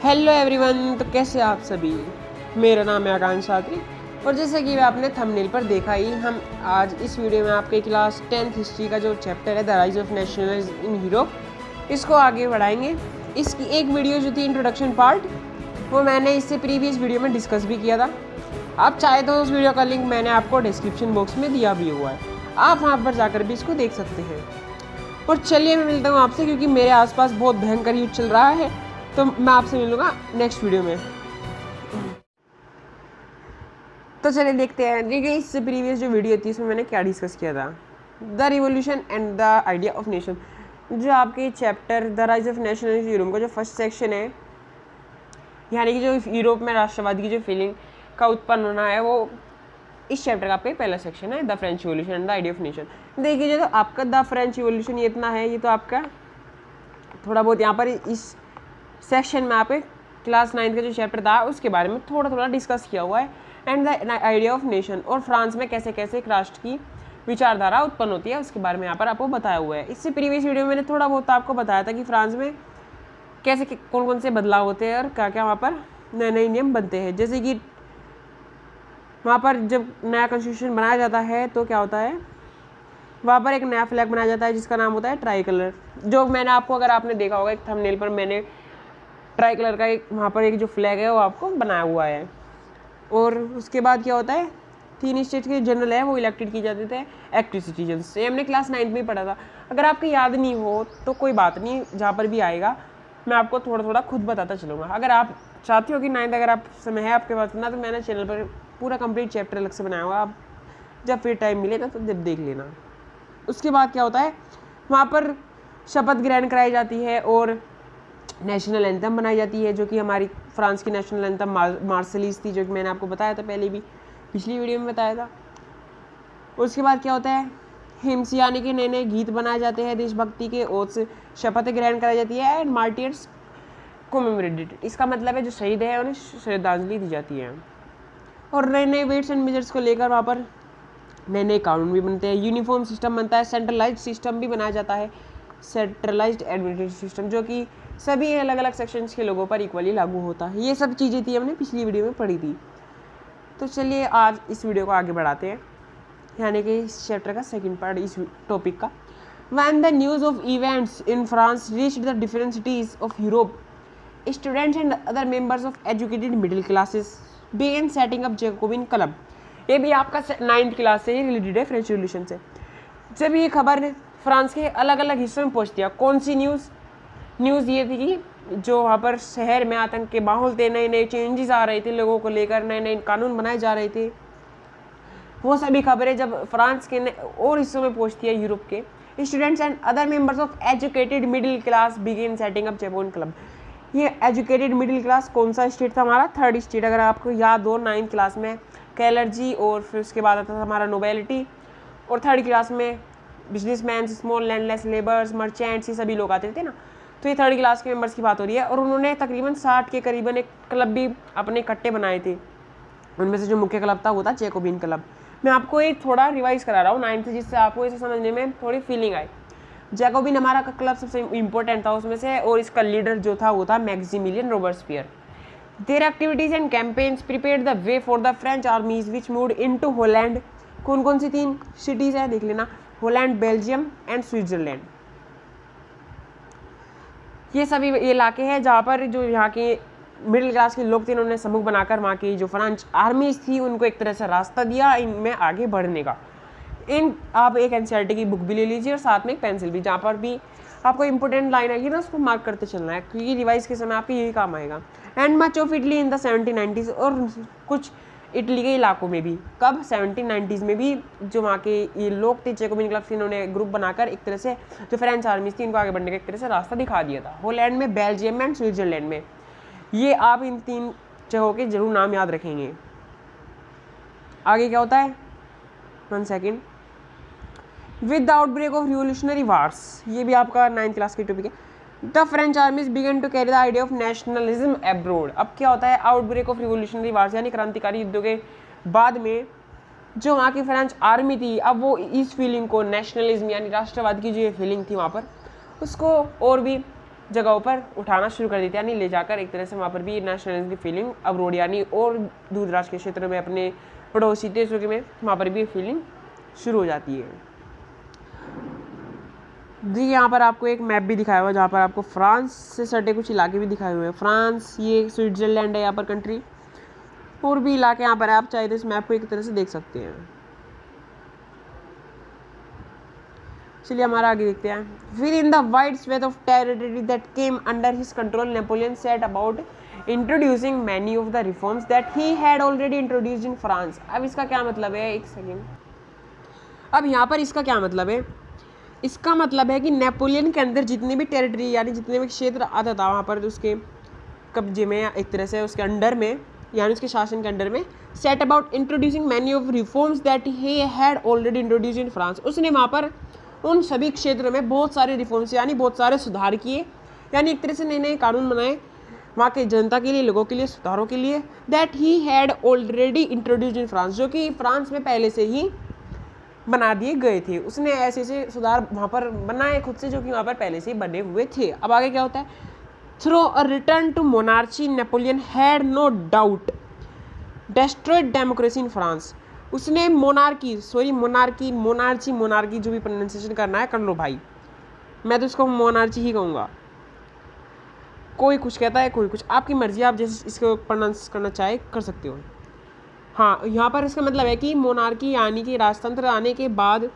Hello everyone, तो कैसे आप सभी। मेरा नाम है आकांक्षा शात्री और जैसे कि आपने थंबनेल पर देखा ही, हम आज इस वीडियो में आपके क्लास 10th हिस्ट्री का जो चैप्टर है the rise of nationalism in Europe, इसको आगे बढ़ाएंगे। इसकी एक वीडियो जो थी इंट्रोडक्शन पार्ट, वो मैंने इससे प्रीवियस वीडियो में डिस्कस भी किया था। आप चाहे तो उस वीडियो का लिंक मैंने आपको डिस्क्रिप्शन बॉक्स में दिया भी हुआ है, आप वहाँ पर जाकर भी इसको देख सकते हैं। और चलिए मैं मिलता हूँ आपसे, क्योंकि मेरे आसपास बहुत भयंकर युद्ध चल रहा है, तो मैं आपसे मिलूंगा नेक्स्ट वीडियो में। तो चलिए देखते हैं। देखिए, इससे प्रीवियस जो वीडियो थी उसमें मैंने क्या डिस्कस किया था, the revolution and the idea of nation. जो आपके chapter the rise of nationalism Europe का जो फर्स्ट सेक्शन है, यानी कि जो यूरोप में राष्ट्रवाद की जो फीलिंग का उत्पन्न होना है, वो इस चैप्टर का आपका पहला सेक्शन है, the French revolution and the idea of nation. देखिए, जो तो आपका द फ्रेंच रिवोल्यूशन ये इतना है, ये तो आपका थोड़ा बहुत यहाँ पर इस सेक्शन में आप क्लास 9 का जो चैप्टर था उसके बारे में थोड़ा थोड़ा डिस्कस किया हुआ है, and the idea of nation, और फ्रांस में कैसे कैसे एक राष्ट्र की विचारधारा उत्पन्न होती है उसके बारे में यहाँ पर आपको बताया हुआ है। इससे प्रीवियस वीडियो में मैंने थोड़ा बहुत आपको बताया था कि फ्रांस में कैसे कौन कौन से बदलाव होते हैं और क्या क्या वहाँ पर नए नए नियम बनते हैं। जैसे कि वहाँ पर जब नया कॉन्स्टिट्यूशन बनाया जाता है तो क्या होता है, वहाँ पर एक नया फ्लैग बनाया जाता है जिसका नाम होता है ट्राई कलर। जो मैंने आपको, अगर आपने देखा होगा एक थंबनेल पर, मैंने ट्राई कलर का एक वहाँ पर एक जो फ्लैग है वो आपको बनाया हुआ है। और उसके बाद क्या होता है, 3 स्टेट के जनरल है वो इलेक्टेड किए जाते थे एक्टिव सिटीजन से। हमने क्लास 9 में ही पढ़ा था। अगर आपको याद नहीं हो तो कोई बात नहीं, जहाँ पर भी आएगा मैं आपको थोड़ा थोड़ा खुद बताता चलूँगा। अगर आप चाहते हो कि 9th अगर आप समय है आपके पास ना, तो मैंने चैनल पर पूरा कंप्लीट चैप्टर अलग से बनाया हुआ, आप जब फिर टाइम मिलेगा तो जब देख लेना। उसके बाद क्या होता है, वहाँ पर शपथ ग्रहण कराई जाती है और नेशनल एंथम बनाई जाती है, जो कि हमारी फ्रांस की नेशनल एंथम मार्सेलीज थी, जो कि मैंने आपको बताया था पहले भी, पिछली वीडियो में बताया था। उसके बाद क्या होता है, हिम्स यानी कि नए नए गीत बनाए जाते हैं देशभक्ति के, ओथ से शपथ ग्रहण कराई जाती है, एंड मार्टियर्स कमेमोरेटेड, इसका मतलब है जो शहीद है उन्हें श्रद्धांजलि दी जाती है। और नए नए वेट्स एंड मेजर्स को लेकर वहाँ पर नए नए कानून भी बनते हैं, यूनिफॉर्म सिस्टम बनता है, सेंट्रलाइज्ड सिस्टम भी बनाया जाता है, सेंट्रलाइज्ड एडमिनिस्ट्रेटिव सिस्टम, जो कि सभी अलग अलग सेक्शंस के लोगों पर इक्वली लागू होता है। ये सब चीज़ें थी हमने पिछली वीडियो में पढ़ी थी। तो चलिए आज इस वीडियो को आगे बढ़ाते हैं, यानी कि इस चैप्टर का सेकंड पार्ट इस टॉपिक का। When the news of events in France reached the different cities of Europe, students and other members of educated middle classes began setting up Jacobin club। ये भी आपका 9th क्लास से ही related है, French revolution से। जब ये खबर France के अलग अलग हिस्सों में पहुंचती है, कौन सी न्यूज़ ये थी कि जो वहाँ पर शहर में आतंक के माहौल थे, नए नए चेंजेस आ रहे थे लोगों को लेकर, नए नए कानून बनाए जा रहे थे, वो सभी खबरें जब फ्रांस के और हिस्सों में पहुंचती है यूरोप के, students and other members of educated middle class begin setting up Jacobin club. ये एजुकेटेड मिडिल क्लास कौन सा स्टेट था, हमारा 3rd स्टेट। अगर आपको याद हो 9th क्लास में कैलर्जी, और फिर उसके बाद आता था हमारा नोबेलिटी, और 3rd क्लास में businessman, small landless labours, merchants, ये सभी लोग आते थे ना। तो ये 3rd क्लास के मेंबर्स की बात हो रही है, और उन्होंने तकरीबन 60 के करीबन एक क्लब भी अपने इकट्ठे बनाए थे। उनमें से जो मुख्य क्लब था वो था जैकोबिन क्लब। मैं आपको एक थोड़ा रिवाइज करा रहा हूँ 9th से, जिससे आपको इसे समझने में थोड़ी फीलिंग आए। जैकोबिन हमारा क्लब सबसे इम्पोर्टेंट था उसमें से, और इसका लीडर जो था वो था Maximilien Robespierre. Their activities and campaigns prepared the way for the French armies which moved into Holland. कौन कौन सी 3 सिटीज़ हैं देख लेना, हॉलैंड, बेल्जियम एंड स्विट्जरलैंड। ये सभी ये इलाके हैं जहाँ पर जो यहाँ के मिडिल क्लास के लोग थे, उन्होंने समूह बनाकर वहाँ की जो फ्रेंच आर्मीज थी उनको एक तरह से रास्ता दिया इनमें आगे बढ़ने का। आप एक एनसीईआरटी की बुक भी ले लीजिए और साथ में एक पेंसिल भी, जहाँ पर भी आपको इंपॉर्टेंट लाइन आएगी ना उसको मार्क करते चलना है, क्योंकि रिवाइज के समय आपके यही काम आएगा। And much of Italy in the 1790s, और कुछ इटली के इलाकों में भी, कब 1790s में भी जो वहाँ के ये लोग थे जैकोबिन क्लब से, इन्होंने ग्रुप बनाकर एक तरह से जो फ्रेंच आर्मीज थी इनको आगे बढ़ने का एक तरह से रास्ता दिखा दिया था। हॉलैंड में, बेल्जियम एंड स्विट्जरलैंड में। ये आप इन 3 जगहों के जरूर नाम याद रखेंगे। आगे क्या होता है, 1 second. With the outbreak of revolutionary wars, ये भी आपका 9th क्लास की टॉपिक है। The French armies began to carry the idea of nationalism abroad. अब क्या होता है, आउटब्रेक ऑफ रिवोल्यूशनरी वार्स यानी क्रांतिकारी युद्धों के बाद में जो वहाँ की फ्रेंच आर्मी थी, अब वो इस फीलिंग को, नेशनलिज्म यानी राष्ट्रवाद की जो ये फीलिंग थी वहाँ पर, उसको और भी जगहों पर उठाना शुरू कर देते हैं, यानी ले जाकर एक तरह से वहाँ पर भी नेशनलिज्म की फीलिंग अब्रोड यानी और दूर दराज के क्षेत्र में अपने पड़ोसी देशों के में वहाँ पर भी फीलिंग शुरू हो जाती है। जी यहाँ पर आपको एक मैप भी दिखाया हुआ है जहाँ पर आपको फ्रांस से सटे कुछ इलाके भी दिखाए हुए हैं। फ्रांस, ये स्विट्जरलैंड है यहाँ पर कंट्री, और भी इलाके यहाँ पर आप चाहे तो इस मैप को एक तरह से देख सकते हैं। चलिए हमारा आगे देखते हैं। फिर in the wide swathe of territory that came under his control Napoleon set about introducing many of the reforms that he had already introduced in France. अब इसका क्या मतलब है, एक सेकेंड। अब यहाँ पर इसका क्या मतलब है, इसका मतलब है कि नेपोलियन के अंदर जितनी भी टेरिटरी यानी जितने भी क्षेत्र आता था वहाँ पर उसके कब्जे में या एक तरह से उसके अंडर में यानी उसके शासन के अंडर में set about introducing many of reforms that he had already introduced in France. उसने वहाँ पर उन सभी क्षेत्रों में बहुत सारे रिफॉर्म्स यानी बहुत सारे सुधार किए, यानी एक तरह से नए नए कानून बनाए वहाँ के जनता के लिए, लोगों के लिए, सुधारों के लिए, that he had already introduced in France, जो कि फ्रांस में पहले से ही बना दिए गए थे। उसने ऐसे ऐसे सुधार वहाँ पर बनाए खुद से जो कि वहाँ पर पहले से ही बने हुए थे। अब आगे क्या होता है, through a return to monarchy Napoleon had no doubt destroyed democracy in France. उसने मोनार्की जो भी प्रोनाउंसिएशन करना है कर लो भाई, मैं तो इसको मोनार्ची ही कहूँगा। कोई कुछ कहता है, कोई कुछ, आपकी मर्जी, आप जैसे इसको प्रोनाउंस करना चाहे कर सकते हो। हाँ, यहाँ पर इसका मतलब है कि मोनार्की यानी कि राजतंत्र आने के बाद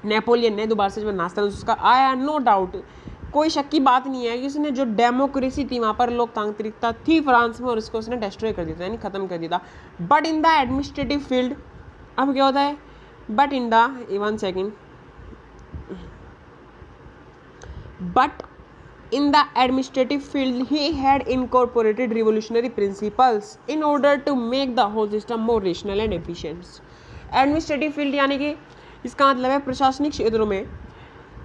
नेपोलियन ने दोबारा से जब नास्ता उसका आया, नो डाउट, कोई शक की बात नहीं है कि उसने जो डेमोक्रेसी थी वहाँ पर लोकतांत्रिकता थी फ्रांस में, और उसको उसने डिस्ट्रॉय कर दिया था यानी ख़त्म कर दिया था। But in the administrative field, अब क्या होता है, but in the administrative field he had incorporated revolutionary principles in order to make the whole system more rational and efficient. Administrative field यानी कि इसका मतलब है प्रशासनिक क्षेत्रों में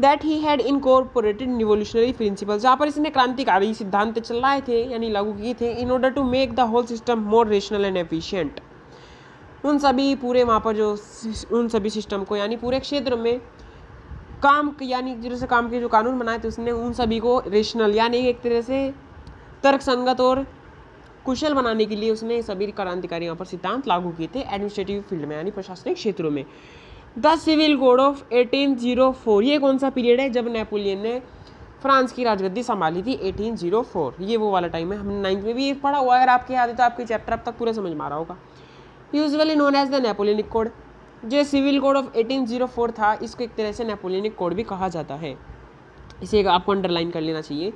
that he had incorporated revolutionary principles, जहाँ पर इसने क्रांतिकारी सिद्धांत चलाए थे यानी लागू किए थे, in order to make the whole system more rational and efficient. उन सभी पूरे वहाँ पर जो उन सभी सिस्टम को यानी पूरे क्षेत्र में काम यानी जैसे काम के जो कानून बनाए थे उसने उन सभी को रेशनल यानी एक तरह से तर्कसंगत और कुशल बनाने के लिए उसने सभी क्रांतिकारी यहाँ पर सिद्धांत लागू किए थे एडमिनिस्ट्रेटिव फील्ड में यानी प्रशासनिक क्षेत्रों में। द सिविल कोड ऑफ 1804, ये कौन सा पीरियड है, जब नेपोलियन ने फ्रांस की राजगद्दी संभाली थी 1804, ये वो वाला टाइम है। हमने 9th में भी ये पढ़ा हुआ, अगर आपके याद है तो आपके चैप्टर अब तक पूरा समझ में आ रहा होगा। Usually known as the Napoleonic code, जो सिविल कोड ऑफ 1804 था, इसको एक तरह से नेपोलियनिक कोड भी कहा जाता है, इसे आपको अंडरलाइन कर लेना चाहिए।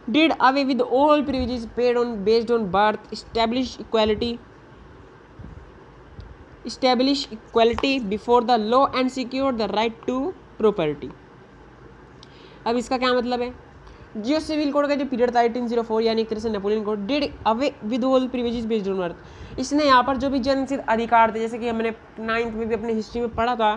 Did away with all privileges based on birth, establish equality before the law and secure the right to property. अब इसका क्या मतलब है, जो सिविल कोड का जो पीरियड था 1804 यानी एक तरह से Napoleon code, did away with all privileges based on birth, इसने यहाँ पर जो भी जनसिद्ध अधिकार थे, जैसे कि हमने 9th में भी अपने हिस्ट्री में पढ़ा था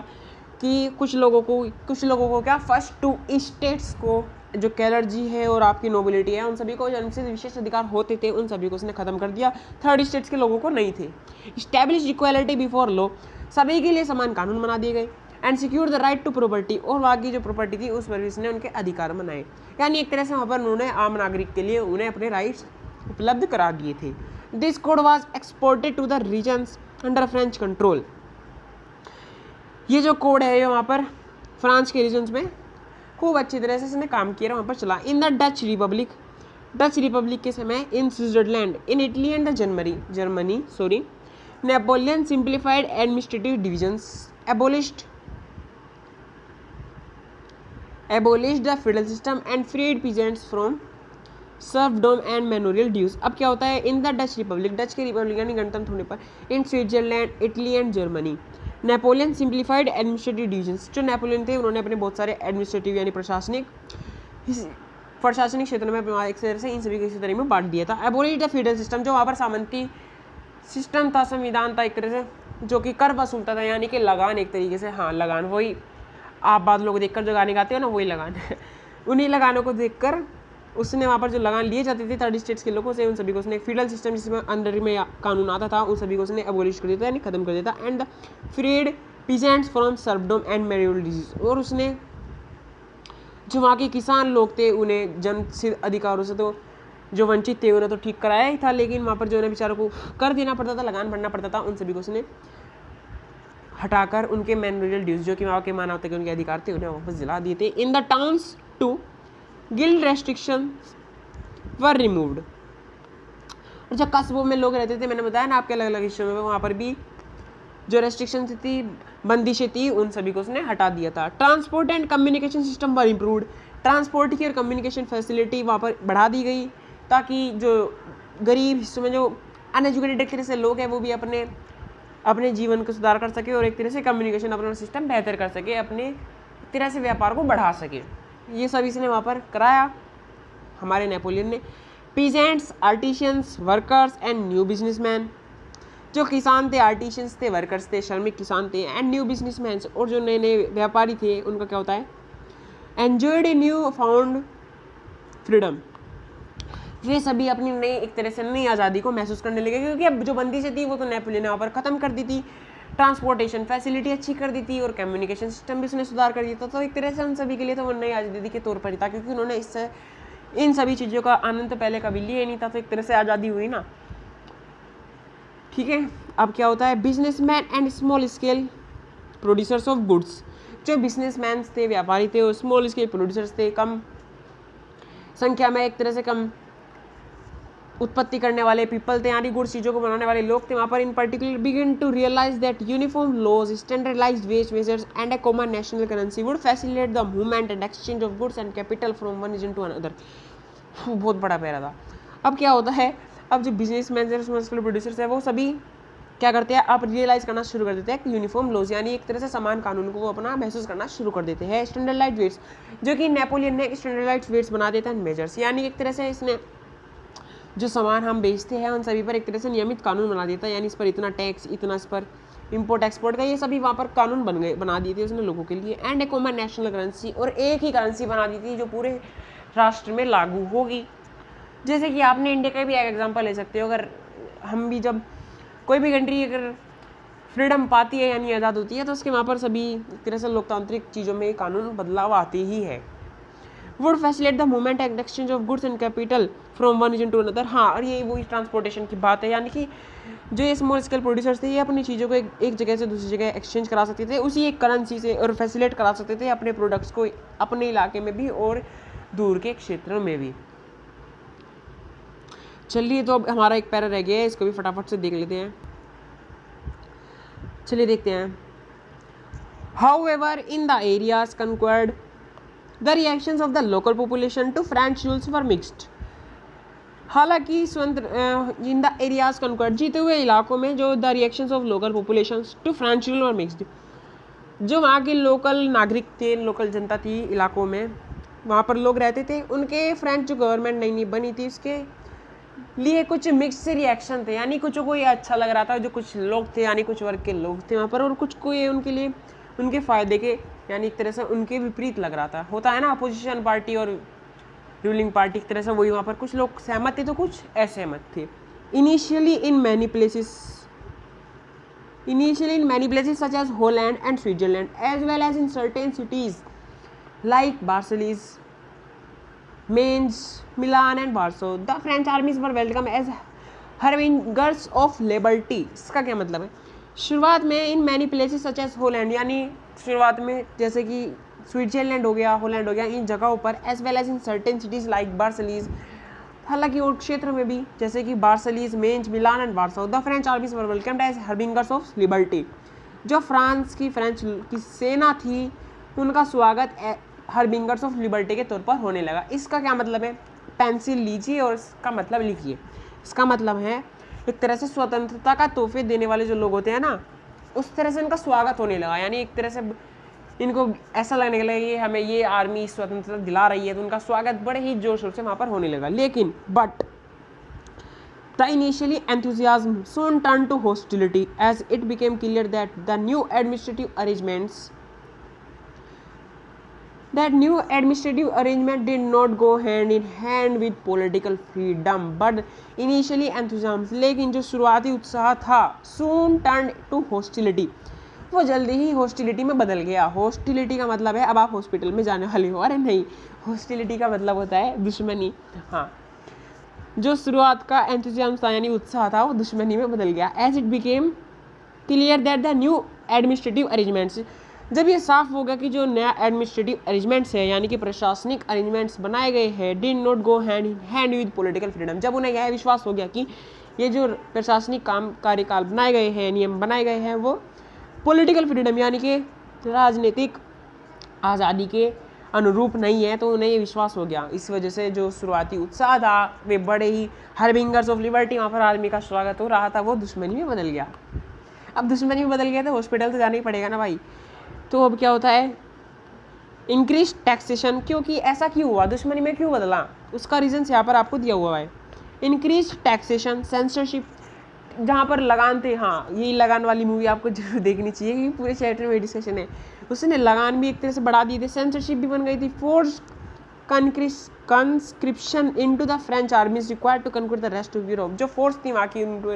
कि कुछ लोगों को क्या फर्स्ट 2 स्टेट्स को, जो कैलर्जी है और आपकी नोबिलिटी है, उन सभी को जनसिद्ध विशेष अधिकार होते थे, उन सभी को उसने खत्म कर दिया, 3rd स्टेट्स के लोगों को नहीं थे। इस्टेब्लिश इक्वालिटी बिफोर लॉ, सभी के लिए समान कानून बना दिए गए, and secure the right to property, और वहाँ की जो प्रॉपर्टी थी उस पर उसने उनके अधिकार बनाए, यानी एक तरह से वहाँ पर उन्होंने आम नागरिक के लिए उन्हें अपने राइट्स उपलब्ध करा दिए थे। This code was exported to the regions under French control, ये जो कोड है ये वहाँ पर फ्रांस के रीजन्स में खूब अच्छी तरह से इसने काम किया, वहाँ पर चला। इन द डच रिपब्लिक के समय, in Switzerland, in Italy and the Germany Napoleon simplified administrative divisions, abolished the feudal system and freed peasants from serfdom and manorial dues। अब क्या होता है, in the Dutch Republic, Dutch के Republic यानी गणतंत्र होने पर, in Switzerland, Italy and Germany, Napoleon simplified administrative divisions, जो नेपोलियन थे उन्होंने अपने बहुत सारे एडमिनिस्ट्रेटिव यानी प्रशासनिक क्षेत्र में एक तरह से इन सभी को इसी तरह में बांट दिया था। abolished the feudal system, जो वहाँ पर सामंती सिस्टम था, संविधान था एक तरह से, जो कि कर वसूलता था यानी कि लगान, एक तरीके से, हाँ लगान, वही आप बाद लोग देखकर जो गाने गाते हो ना वही लगान उन्हीं लगानों को देखकर उसने वहाँ पर जो लगान लिए जाते थे 3rd स्टेट्स के लोगों से, उन सभी को उसने फीडल सिस्टम जिसमें अंदर में कानून आता था उन सभी को उसने एबोलिश कर देता यानी खत्म कर देता, and the freed peasants from serfdom and manorial dues, और उसने जो वहाँ के किसान लोग थे उन्हें जन सिद्ध अधिकारों से तो जो वंचित थे उन्हें तो ठीक कराया ही था, लेकिन वहाँ पर जो उन्हें बेचारों को कर देना पड़ता था, लगान भरना पड़ता था, उन सभी को उसने हटाकर उनके मैनुअल ड्यूज जो कि वहाँ के मानवता के उनके अधिकार थे उन्हें वापस दिला दिए थे। In the towns too guild restriction were removed. और जब कस्बों में लोग रहते थे, मैंने बताया ना आपके अलग अलग हिस्सों में, वहाँ पर भी जो रेस्ट्रिक्शन थी, बंदिशें थी, उन सभी को उसने हटा दिया था। Transport and communication system were improved. Transport की और कम्युनिकेशन फैसिलिटी वहाँ पर बढ़ा दी गई ताकि जो गरीब हिस्सों में जो अनएजुकेटेड एक तरह से लोग हैं वो भी अपने जीवन को सुधार कर सके और एक तरह से कम्युनिकेशन अपना सिस्टम बेहतर कर सके, अपने तरह से व्यापार को बढ़ा सके। ये सब इसने वहाँ पर कराया हमारे नेपोलियन ने। Peasants, artisans, workers and new businessman. जो किसान थे, आर्टिशियंस थे, वर्कर्स थे, श्रमिक किसान थे, एंड न्यू बिजनेसमैन, और जो नए नए व्यापारी थे, उनका क्या होता है, enjoyed a new found freedom. वे सभी अपनी नई एक तरह से नई आज़ादी को महसूस करने लगे, क्योंकि अब जो बंदिशें थी वो तो नेपोलियन ने वहाँ पर ख़त्म कर दी थी, ट्रांसपोर्टेशन फैसिलिटी अच्छी कर दी थी और कम्युनिकेशन सिस्टम भी उसने सुधार कर दिया था। तो एक तरह से उन सभी के लिए तो वो नई आज़ादी के तौर पर ही था, क्योंकि उन्होंने इससे इन सभी चीज़ों का आनंद तो पहले कभी लिया ही नहीं था, तो एक तरह से आज़ादी हुई ना। ठीक है, अब क्या होता है, businessman and small scale producers of goods. जो बिजनेसमैन थे, व्यापारी थे, और स्मॉल स्केल प्रोड्यूसर्स थे, कम संख्या में एक तरह से कम उत्पत्ति करने वाले पीपल थे, यानी गुड्स चीज़ों को बनाने वाले लोग थे वहाँ पर। In particular begin to realise that uniform laws, standardised weights measures and a common national currency would facilitate the movement and exchange of goods and capital from one region to another. बहुत बड़ा para था। अब क्या होता है, अब जो business managers producers है वो सभी क्या करते हैं, अब रियलाइज करना शुरू कर देते हैं कि यूनिफॉर्म लॉज यानी एक तरह से समान कानून को वो अपना महसूस करना शुरू कर देते हैं। स्टैंडर्डाइज्ड वेट्स, जो कि नेपोलियन ने स्टैंडर्डाइज्ड वेट्स बना देता है, मेजर्स, यानी एक तरह से इसने जो सामान हम बेचते हैं उन सभी पर एक तरह से नियमित कानून बना देता है, यानी इस पर इतना टैक्स, इतना इस पर इंपोर्ट एक्सपोर्ट का, ये सभी वहाँ पर कानून बना दिए थे उसने लोगों के लिए। And a common national currency, और एक ही करेंसी बना दी थी जो पूरे राष्ट्र में लागू होगी। जैसे कि आपने इंडिया का भी एक एग्जांपल ले सकते हो, अगर हम भी जब कोई भी कंट्री अगर फ्रीडम पाती है यानी आज़ाद होती है तो उसके वहाँ पर सभी एक तरह से लोकतांत्रिक चीज़ों में कानून बदलाव आते ही है। Would facilitate the movement and exchange of goods and capital from one region to another. हाँ, और यही वही ट्रांसपोर्टेशन की बात है, यानी कि जो ये स्मॉल स्केल प्रोड्यूसर्स थे ये अपनी चीज़ों को एक जगह से दूसरी जगह एक्सचेंज करा सकते थे उसी एक करेंसी से, और फैसिलिटेट करा सकते थे अपने प्रोडक्ट्स को अपने इलाके में भी और दूर के क्षेत्रों में भी। चलिए, तो अब हमारा एक पैरा रह गया है, इसको भी फटाफट से देख लेते हैं। चलिए देखते हैं। However, in the areas conquered, the reactions of the local population to French rules were mixed. हालांकि स्वतंत्र इन द एरियाज कन्क्वर्ड, जीते हुए इलाकों में जो the reactions of local populations to French rule were mixed. जो वहाँ के लोकल नागरिक थे, लोकल जनता थी इलाकों में, वहाँ पर लोग रहते थे, उनके फ्रेंच जो गवर्नमेंट नई बनी थी उसके लिए कुछ मिक्स रिएक्शन थे, यानी कुछ को ये अच्छा लग रहा था, जो कुछ लोग थे यानी कुछ वर्ग के लोग थे वहाँ पर, और कुछ को ये उनके लिए उनके फ़ायदे के यानी एक तरह से उनके विपरीत लग रहा था। होता है ना, अपोजिशन पार्टी और रूलिंग पार्टी की तरह से, वही वहाँ पर कुछ लोग सहमत थे तो कुछ असहमत थे। Initially in many places such as Holland and Switzerland as well as in certain cities like Brussels, Mainz, Milan and Warsaw, the French armies were welcome as harbingers of liberty. इसका क्या मतलब है? शुरुआत में in many places such as Holland, यानी शुरुआत में जैसे कि स्विट्जरलैंड हो गया, होलैंड हो गया, इन जगहों पर, as well as in certain cities like Brussels, हालांकि और क्षेत्र में भी जैसे कि Brussels, Mainz, Milan and Warsaw, the French armies were welcomed as harbingers of liberty. जो फ्रांस की फ्रेंच की सेना थी उनका स्वागत हार्बिंगर्स ऑफ लिबर्टी के तौर पर होने लगा। इसका क्या मतलब है? पेंसिल लीजिए और इसका मतलब लिखिए। इसका मतलब है एक तरह से स्वतंत्रता का तोहफे देने वाले जो लोग होते हैं ना, उस तरह से इनका स्वागत होने लगा, यानी एक तरह से इनको ऐसा लगने लगा कि हमें ये आर्मी स्वतंत्रता दिला रही है, तो उनका स्वागत बड़े ही जोर शोर से वहाँ पर होने लगा। लेकिन but the initially enthusiasm soon turned to hostility as it became clear that the new administrative arrangement did not go hand in hand with political freedom, but initially enthusiasm, लेकिन जो शुरुआती उत्साह था soon turned to hostility, वो जल्दी ही hostility में बदल गया। हॉस्टिलिटी का मतलब है अब आप हॉस्पिटल में जाने वाले हो, अरे नहीं, हॉस्टिलिटी का मतलब होता है दुश्मनी। हाँ, जो शुरुआत का एंथुसियाज्म था यानी उत्साह था वो दुश्मनी में बदल गया। As it became clear that the new administrative arrangements, जब ये साफ हो गया कि जो नया एडमिनिस्ट्रेटिव अरेंजमेंट्स है यानी कि प्रशासनिक अरेंजमेंट्स बनाए गए हैं did not go hand in hand with political freedom, जब उन्हें यह विश्वास हो गया कि ये जो प्रशासनिक काम कार्यकाल बनाए गए हैं, नियम बनाए गए हैं, वो पॉलिटिकल फ्रीडम यानी कि राजनीतिक आज़ादी के अनुरूप नहीं है, तो उन्हें ये विश्वास हो गया। इस वजह से जो शुरुआती उत्साह था वे बड़े ही हार्बिंगर्स ऑफ लिबर्टी, वहाँ पर आदमी का स्वागत हो रहा था, वो दुश्मनी में बदल गया। अब दुश्मनी में बदल गया तो हॉस्पिटल तो जाना ही पड़ेगा ना भाई। तो अब क्या होता है, इंक्रीज टैक्सेशन, क्योंकि ऐसा क्यों हुआ, दुश्मनी में क्यों बदला, उसका रीजन यहाँ पर आपको दिया हुआ है। इंक्रीज टैक्सेशन, सेंसरशिप, जहाँ पर लगान थे, हाँ यही लगान वाली मूवी आपको जरूर देखनी चाहिए क्योंकि पूरे चैप्टर में डिस्कशन है। उसने लगान भी एक तरह से बढ़ा दिए थे, सेंसरशिप भी बन गई थी। Force conscription into the French armies required to conquer the rest of Europe, जो फोर्स थी वहाँ की उनको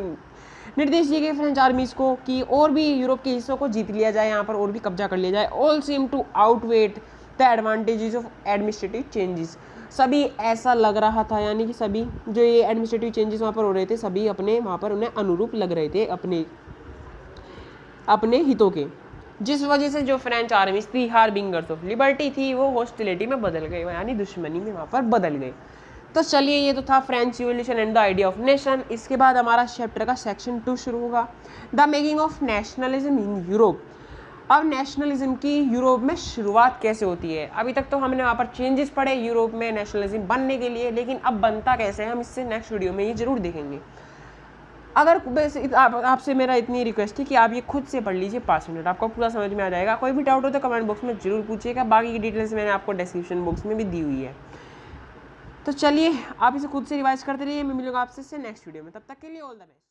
निर्देश दिए गए फ्रेंच आर्मीज को कि और भी यूरोप के हिस्सों को जीत लिया जाए, यहाँ पर और भी कब्जा कर लिया जाए। All seem to outweigh the advantages of administrative changes, सभी ऐसा लग रहा था यानी कि सभी जो ये एडमिनिस्ट्रेटिव चेंजेस वहाँ पर हो रहे थे सभी अपने वहाँ पर उन्हें अनुरूप लग रहे थे अपने हितों के, जिस वजह से जो फ्रेंच आर्मीज थी हार्बिंगर्स ऑफ लिबर्टी थी वो हॉस्टिलिटी में बदल गए, यानी दुश्मनी में वहाँ पर बदल गए। तो चलिए ये तो था French revolution and the idea of nation. इसके बाद हमारा चैप्टर का सेक्शन 2 शुरू होगा, the making of nationalism in Europe. अब नेशनलिज्म की यूरोप में शुरुआत कैसे होती है, अभी तक तो हमने वहाँ पर चेंजेस पढ़े यूरोप में नेशनलिज्म बनने के लिए, लेकिन अब बनता कैसे है हम इससे नेक्स्ट वीडियो में ये जरूर देखेंगे। अगर आपसे मेरा इतनी रिक्वेस्ट है कि आप ये खुद से पढ़ लीजिए 5 मिनट, आपको पूरा समझ में आ जाएगा। कोई भी डाउट हो तो कमेंट बॉक्स में जरूर पूछिएगा, बाकी की डिटेल्स मैंने आपको डिस्क्रिप्शन बॉक्स में भी दी हुई है। तो चलिए आप इसे खुद से रिवाइज करते रहिए, मैं मिलूंगा आपसे नेक्स्ट वीडियो में, तब तक के लिए ऑल द बेस्ट।